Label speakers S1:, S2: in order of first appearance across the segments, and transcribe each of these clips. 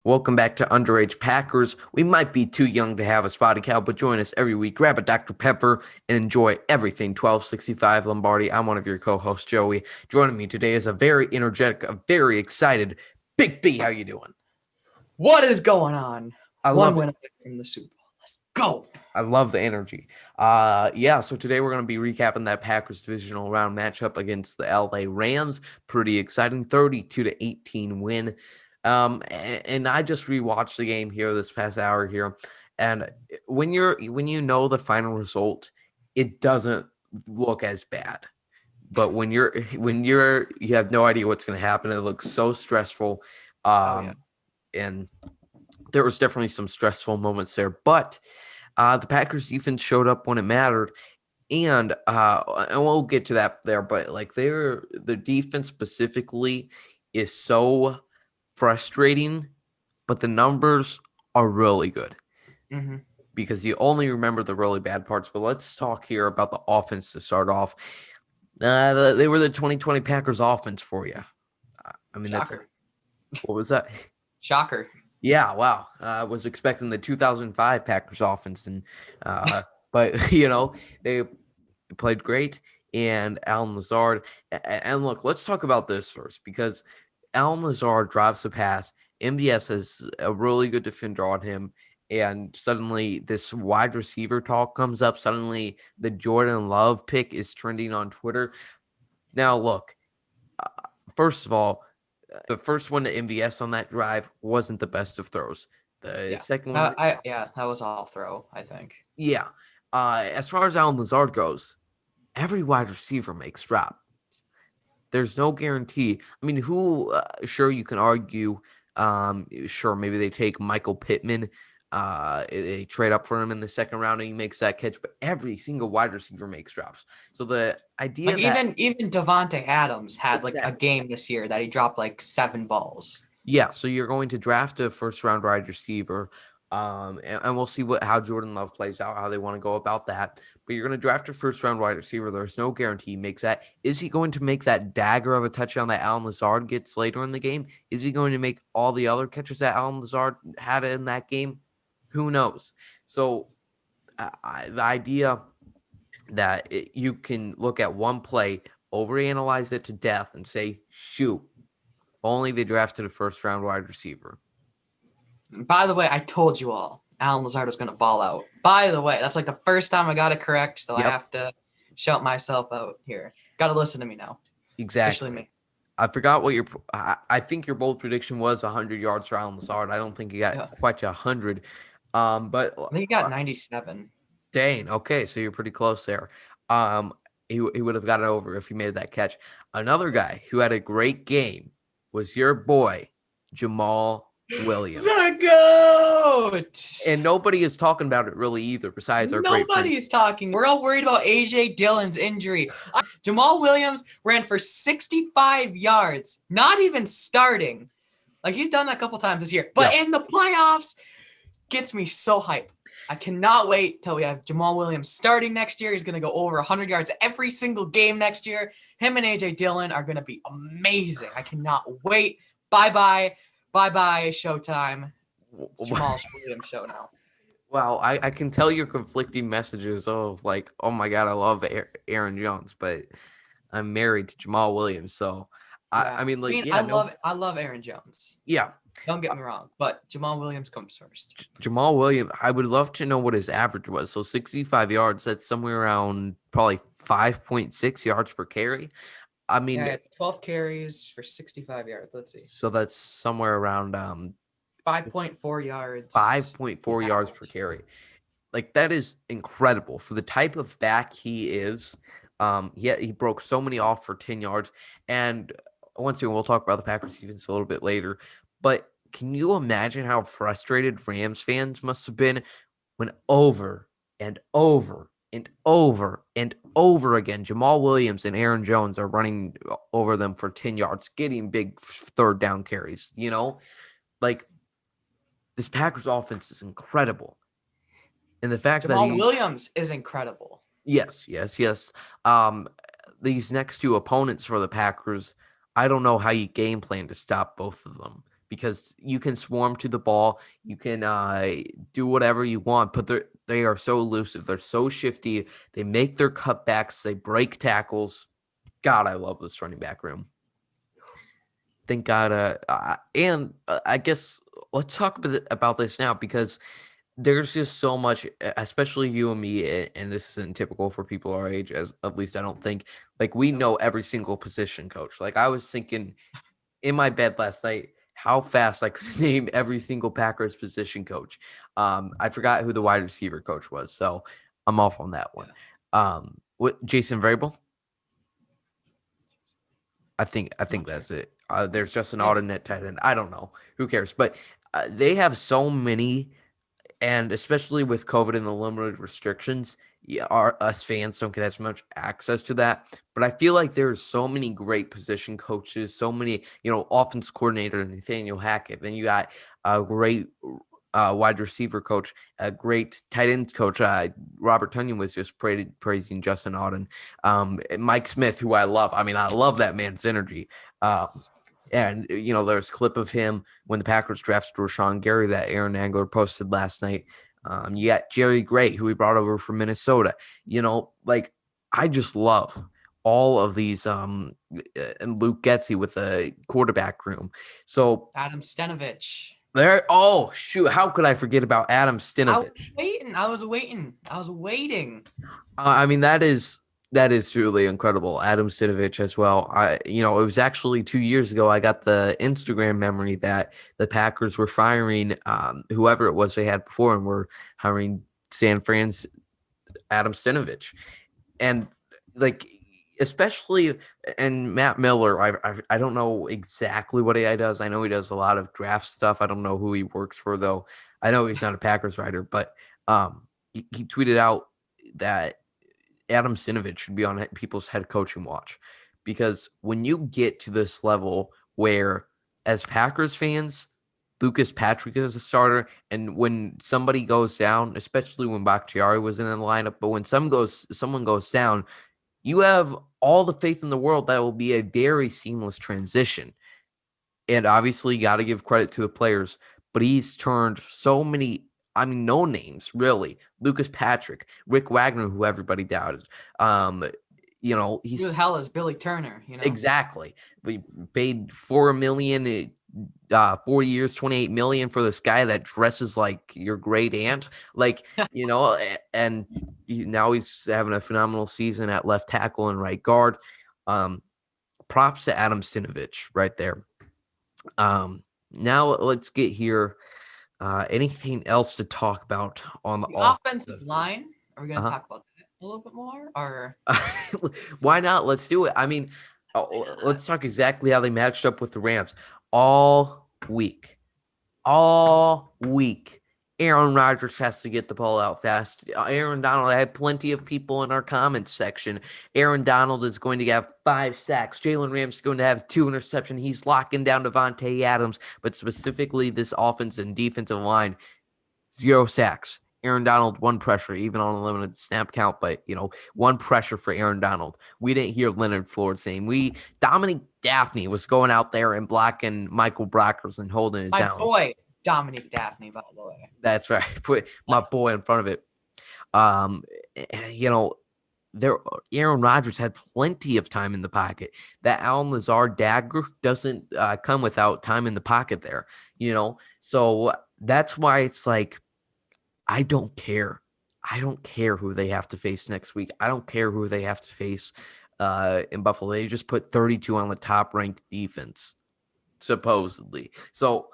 S1: Welcome back to Underage Packers. We might be too young to have a spotty cow, but join us every week. Grab a Dr. Pepper and enjoy everything 1265 Lombardi. I'm one of your co-hosts, Joey. Joining me today is a very energetic, a very excited Big B. How you doing?
S2: What is going on?
S1: I
S2: One
S1: love
S2: win
S1: it.
S2: away from the Super Bowl. Let's go.
S1: I love the energy. So today we're going to be recapping that Packers divisional round matchup against the LA Rams. Pretty exciting, 32-18 win. And I just rewatched the game here this past hour here, and when you know the final result, it doesn't look as bad. But you have no idea what's going to happen. It looks so stressful. And there was definitely some stressful moments there, but the Packers defense showed up when it mattered, and we'll get to that there. But like the defense specifically is so frustrating, but the numbers are really good because you only remember the really bad parts. But let's talk here about the offense to start off. They were the 2020 Packers offense for you. I mean,
S2: Shocker.
S1: What was that?
S2: Shocker.
S1: Yeah, wow. I was expecting the 2005 Packers offense, and but they played great. And Alan Lazard, and look, let's talk about this first because Alan Lazard drives the pass. MBS has a really good defender on him, and suddenly this wide receiver talk comes up. Suddenly, the Jordan Love pick is trending on Twitter. Now, look, first of all, the first one to MVS on that drive wasn't the best of throws. The second one,
S2: that was all throw, I think.
S1: yeah. As far as Alan Lazard goes, every wide receiver makes drops. There's no guarantee. I mean, sure, you can argue, sure, maybe they take Michael Pittman, they trade up for him in the second round and he makes that catch, but every single wide receiver makes drops. So the idea
S2: even Devontae Adams had a game this year that he dropped 7 balls.
S1: Yeah, so you're going to draft a first-round wide receiver, and we'll see how Jordan Love plays out, how they want to go about that. But you're going to draft a first-round wide receiver. There's no guarantee he makes that. Is he going to make that dagger of a touchdown that Alan Lazard gets later in the game? Is he going to make all the other catches that Alan Lazard had in that game? Who knows? So the idea that you can look at one play, overanalyze it to death, and say, shoot, only they drafted a first-round wide receiver.
S2: By the way, I told you all Alan Lazard was going to ball out. By the way, that's the first time I got it correct, so yep. I have to shout myself out here. Got to listen to me now.
S1: Exactly.
S2: Me.
S1: I forgot what I think your bold prediction was 100 yards for Alan Lazard. I don't think he got quite 100. But
S2: I think he got 97.
S1: Dang. Okay, so you're pretty close there. He would have got it over if he made that catch. Another guy who had a great game was your boy, Jamal Williams.
S2: The GOAT!
S1: And nobody is talking about it really either, besides our
S2: Nobody is talking. We're all worried about A.J. Dillon's injury. Jamal Williams ran for 65 yards, not even starting. He's done that a couple times this year. But in the playoffs, gets me so hyped. I cannot wait till we have Jamal Williams starting next year. He's going to go over 100 yards every single game next year. Him and A.J. Dillon are going to be amazing. I cannot wait. Bye-bye. Bye-bye, Showtime. It's Jamal Williams show now.
S1: Wow, I can tell your conflicting messages of oh my God, I love Aaron Jones, but I'm married to Jamal Williams. So, I
S2: love Aaron Jones.
S1: Yeah.
S2: Don't get me wrong, but Jamal Williams comes first.
S1: Jamal Williams, I would love to know what his average was. So 65 yards, that's somewhere around probably 5.6 yards per carry. I mean,
S2: 12 carries for 65 yards. Let's see.
S1: So that's somewhere around
S2: 5.4 yards.
S1: 5.4 yards per carry. That is incredible for the type of back he is. He broke so many off for 10 yards. And once again, we'll talk about the Packers defense a little bit later. But can you imagine how frustrated Rams fans must have been when over and over and over and over again, Jamal Williams and Aaron Jones are running over them for 10 yards, getting big third down carries, this Packers offense is incredible. And the fact
S2: Jamal Williams is incredible.
S1: Yes. These next two opponents for the Packers, I don't know how you game plan to stop both of them because you can swarm to the ball, you can do whatever you want, but they are so elusive, they're so shifty, they make their cutbacks, they break tackles. God, I love this running back room. Thank God. And I guess let's talk about this now because there's just so much, especially you and me, and this isn't typical for people our age, as at least I don't think. Like we
S2: Nope.
S1: know every single position coach. Like I was thinking in my bed last night how fast I could name every single Packers position coach. I forgot who the wide receiver coach was, so I'm off on that one.
S2: Yeah.
S1: What Jason Vrabel? I think
S2: Not sure.
S1: that's it. There's just an
S2: Yeah.
S1: alternate tight end. I don't know. Who cares? But they have so many, and especially with COVID and the limited restrictions, yeah, us fans don't get as much access to that. But I feel like there's so many great position coaches, so many, offense coordinator Nathaniel Hackett. Then you got a great wide receiver coach, a great tight end coach. Robert Tunyon was just praising Justin Auden. Mike Smith, who I love. I mean, I love that man's energy.
S2: Yes.
S1: And there's a clip of him when the Packers drafted Rashawn Gary that Aaron Angler posted last night. You got Jerry Gray, who we brought over from Minnesota. Like I just love all of these. And Luke Getsy with the quarterback room. So
S2: Adam Stenovich.
S1: there. Oh shoot! How could I forget about Adam
S2: I was
S1: Stinovich?
S2: waiting. I was waiting. I was waiting.
S1: I mean, that is truly incredible. Adam Stinovich as well. It was actually 2 years ago. I got the Instagram memory that the Packers were firing whoever it was they had before, and were hiring San Fran's Adam Stinovich, and like especially and Matt Miller. I don't know exactly what he does. I know he does a lot of draft stuff. I don't know who he works for though. I know he's not a Packers writer, but he tweeted out that Adam Stinovich should be on people's head coaching watch, because when you get to this level where, as Packers fans, Lucas Patrick is a starter, and when somebody goes down, especially when Bakhtiari was in the lineup, but when someone goes down, you have all the faith in the world that will be a very seamless transition. And obviously, you got to give credit to the players, but he's turned so many, I mean, no names really. Lucas Patrick, Rick Wagner, who everybody doubted.
S2: Who the
S1: He's
S2: hell is Billy Turner?
S1: exactly. We paid $4 million, 4 years, 28 million for this guy that dresses like your great aunt. Like, and now he's having a phenomenal season at left tackle and right guard. Props to Adam Stinovich right there. Now let's get here. Anything else to talk about on the
S2: The offensive
S1: offensive?
S2: line. Are we going to
S1: Uh-huh.
S2: talk about that a little bit more? Or
S1: Why not? Let's do it. I mean, let's talk exactly how they matched up with the Rams all week. All week. Aaron Rodgers has to get the ball out fast. Aaron Donald, I had plenty of people in our comments section. Aaron Donald is going to have 5 sacks. Jalen Ramsey is going to have 2 interceptions. He's locking down Devontae Adams, but specifically this offense and defensive line, 0 sacks. Aaron Donald, 1 pressure, even on a limited snap count, but 1 pressure for Aaron Donald. We didn't hear Leonard Floyd saying Dominic Daphne was going out there and blocking Michael Brockers and holding his
S2: my
S1: down.
S2: boy, Dominic Daphne, by the way.
S1: That's right. Put my boy in front of it. Um, there Aaron Rodgers had plenty of time in the pocket. That Alan Lazard dagger doesn't come without time in the pocket there. So that's why it's like, I don't care. I don't care who they have to face next week. I don't care who they have to face in Buffalo. They just put 32 on the top ranked defense, supposedly. So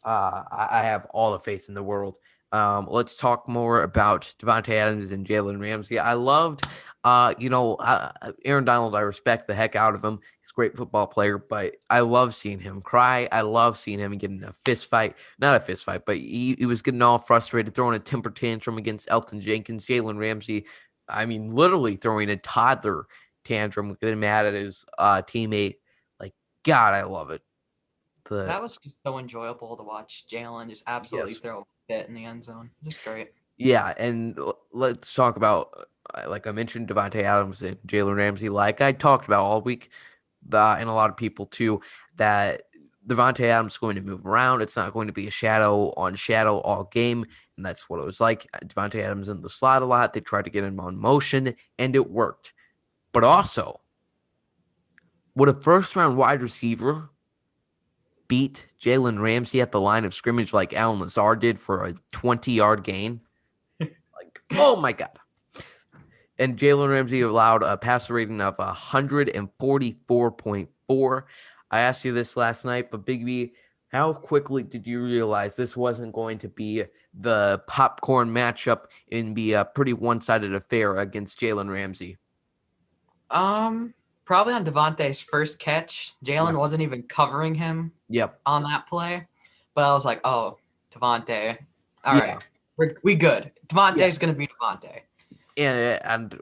S1: I have all the faith in the world. Let's talk more about Devontae Adams and Jalen Ramsey. I loved, Aaron Donald. I respect the heck out of him. He's a great football player, but I love seeing him cry. I love seeing him get in a fist fight. Not a fist fight, but he was getting all frustrated, throwing a temper tantrum against Elton Jenkins. Jalen Ramsey, I mean, literally throwing a toddler tantrum, getting mad at his teammate. Like, God, I love it.
S2: That was just so enjoyable to watch Jalen just absolutely
S1: Yes.
S2: throw a fit in the end zone. Just great.
S1: Yeah, and let's talk about, like I mentioned, Devontae Adams and Jalen Ramsey. Like I talked about all week, and a lot of people too, that Devontae Adams is going to move around. It's not going to be a shadow on shadow all game, and that's what it was like. Devontae Adams in the slot a lot. They tried to get him on motion, and it worked. But also, would a first-round wide receiver beat Jalen Ramsey at the line of scrimmage like Allen Lazard did for a 20-yard gain? Like, oh my God. And Jalen Ramsey allowed a passer rating of 144.4. I asked you this last night, but Big B, how quickly did you realize this wasn't going to be the popcorn matchup and be a pretty one-sided affair against Jalen Ramsey?
S2: Probably on Devontae's first catch. Jalen
S1: Yep.
S2: wasn't even covering him
S1: Yep.
S2: on that play. But I was like, oh, Devontae. All
S1: Yeah.
S2: right. We good. Devontae's going to be Devontae.
S1: And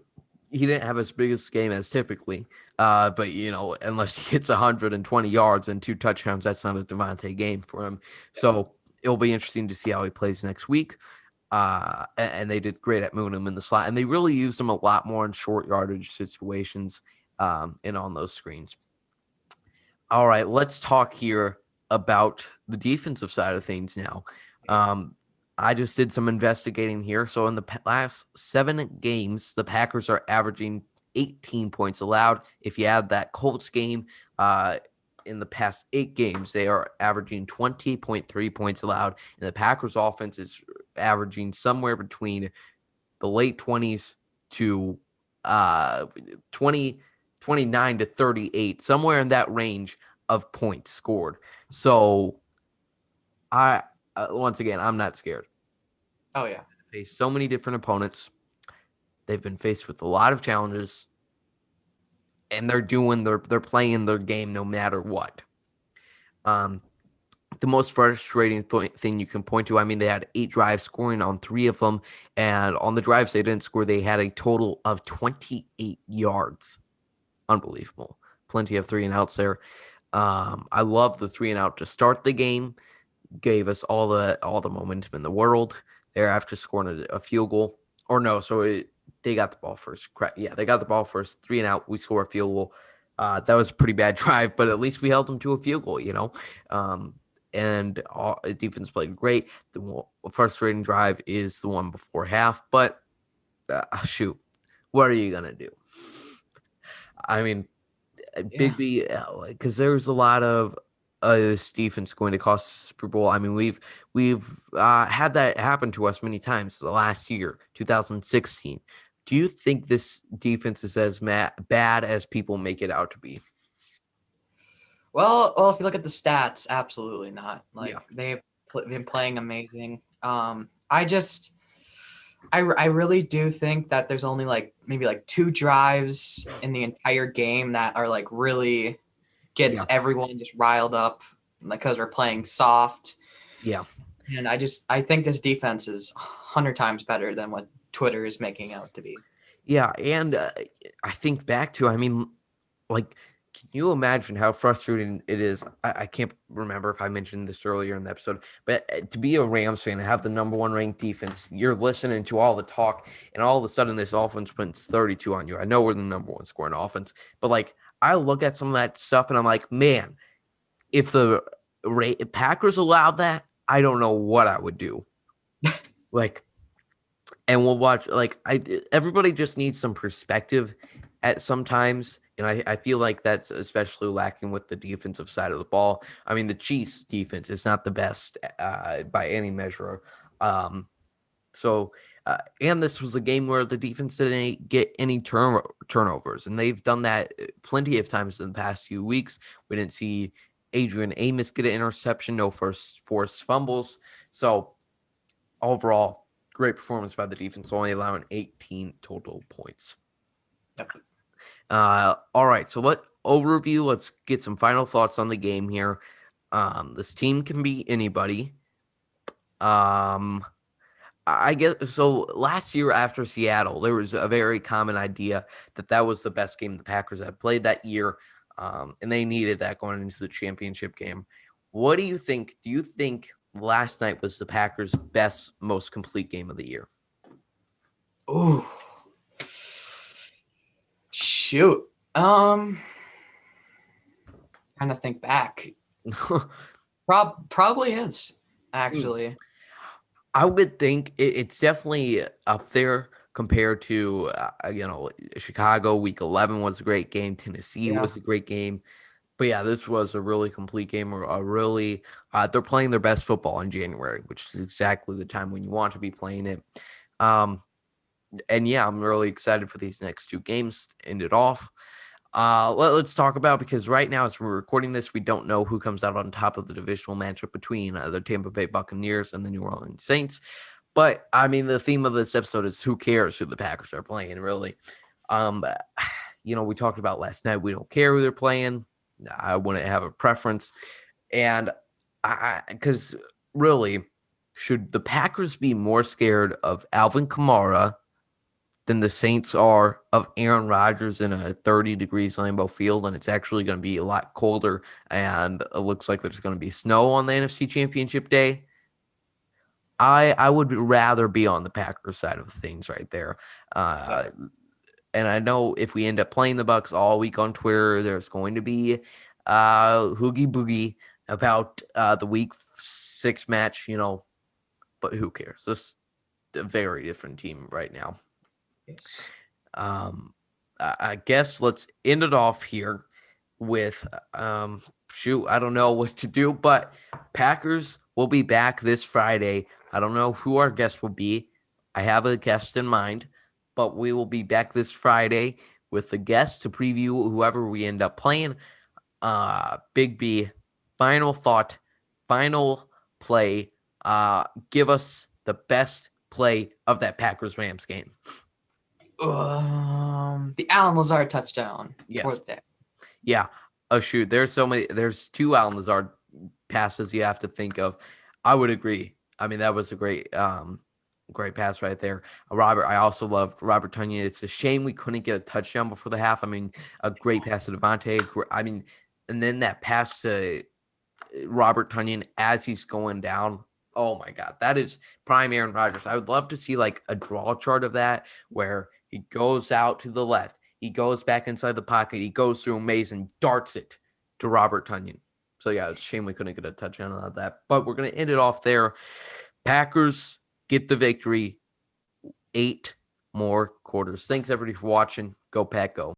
S1: he didn't have his biggest game as typically. But, unless he hits 120 yards and 2 touchdowns, that's not a Devontae game for him. So it'll be interesting to see how he plays next week. And they did great at moving him in the slot. And they really used him a lot more in short yardage situations and on those screens. All right, let's talk here about the defensive side of things now. I just did some investigating here. So in the last 7 games, the Packers are averaging 18 points allowed. If you add that Colts game, in the past 8 games, they are averaging 20.3 points allowed. And the Packers offense is averaging somewhere between the late 20s to 29 to 38, somewhere in that range of points scored. So once again, I'm not scared.
S2: Oh, yeah.
S1: They face so many different opponents. They've been faced with a lot of challenges, and they're playing their game no matter what. The most frustrating thing you can point to, I mean, they had 8 drives, scoring on 3 of them, and on the drives they didn't score, they had a total of 28 yards. Unbelievable. Plenty of 3-and-outs there. I love the 3-and-out to start the game. Gave us all the momentum in the world there after scoring a field goal. Or no, they got the ball first. Yeah, they got the ball first. 3-and-out. We score a field goal. That was a pretty bad drive, but at least we held them to a field goal, and defense played great. The frustrating drive is the one before half, but shoot, what are you going to do? I mean, Big B, because there's a lot of this defense going to cost us the Super Bowl. I mean, we've had that happen to us many times. The last year, 2016. Do you think this defense is as bad as people make it out to be?
S2: Well, if you look at the stats, absolutely not. They've been playing amazing. I really do think that there's only maybe 2 drives in the entire game that are really gets everyone just riled up because we're playing soft.
S1: Yeah.
S2: And I think this defense is 100 times better than what Twitter is making out to be.
S1: Yeah, and I think back to, I mean, can you imagine how frustrating it is? I can't remember if I mentioned this earlier in the episode, but to be a Rams fan and have the number 1 ranked defense, you're listening to all the talk, and all of a sudden this offense puts 32 on you. I know we're the number 1 scoring offense, but I look at some of that stuff and I'm like, man, if the Packers allowed that, I don't know what I would do. And we'll watch. Everybody just needs some perspective at sometimes, and I feel like that's especially lacking with the defensive side of the ball. I mean, the Chiefs' defense is not the best by any measure. And this was a game where the defense didn't get any turnovers, and they've done that plenty of times in the past few weeks. We didn't see Adrian Amos get an interception, no first forced fumbles. So overall, great performance by the defense, only allowing 18 total points.
S2: Yep.
S1: All right, so let's get some final thoughts on the game here. This team can beat anybody. I guess so. Last year after Seattle, there was a very common idea that was the best game the Packers had played that year, and they needed that going into the championship game. What do you think? Do you think last night was the Packers' best, most complete game of the year?
S2: Ooh. Shoot. Trying to think back. Probably is,
S1: Mm.
S2: actually.
S1: I would think it's definitely up there compared to Chicago. Week 11 was a great game. Tennessee
S2: Yeah.
S1: was a great game. But yeah, this was a really complete game. Or a really, they're playing their best football in January, which is exactly the time when you want to be playing it. Um, and yeah, I'm really excited for these next two games to end it off. Let's talk about, because right now, as we're recording this, we don't know who comes out on top of the divisional matchup between the Tampa Bay Buccaneers and the New Orleans Saints. But I mean, the theme of this episode is who cares who the Packers are playing, really. Um, we talked about last night. We don't care who they're playing. I wouldn't have a preference. And because really, should the Packers be more scared of Alvin Kamara than the Saints are of Aaron Rodgers in a 30 degrees Lambeau Field, and it's actually going to be a lot colder, and it looks like there's going to be snow on the NFC Championship day? I would rather be on the Packers side of things right there. Uh, and I know if we end up playing the Bucks all week on Twitter, there's going to be hoogie boogie about the week 6 match, but who cares? This is a very different team right now.
S2: Yes.
S1: I guess let's end it off here with I don't know what to do, but Packers will be back this Friday. I don't know who our guest will be. I have a guest in mind, but we will be back this Friday with the guest to preview whoever we end up playing. Big B, final thought, final play. Give us the best play of that Packers Rams game.
S2: The Alan Lazard touchdown for
S1: Yes.
S2: the day.
S1: Yeah. Oh shoot. There's two Alan Lazard passes you have to think of. I would agree. I mean, that was a great pass right there. I also loved Robert Tonyan. It's a shame we couldn't get a touchdown before the half. I mean, a great pass to Devontae. I mean, and then that pass to Robert Tonyan as he's going down. Oh my God, that is prime Aaron Rodgers. I would love to see like a draw chart of that where he goes out to the left, he goes back inside the pocket, he goes through a maze and darts it to Robert Tonyan. So yeah, it's a shame we couldn't get a touchdown on that. But we're gonna end it off there. Packers get the victory. 8 more quarters. Thanks everybody for watching. Go Pack, go.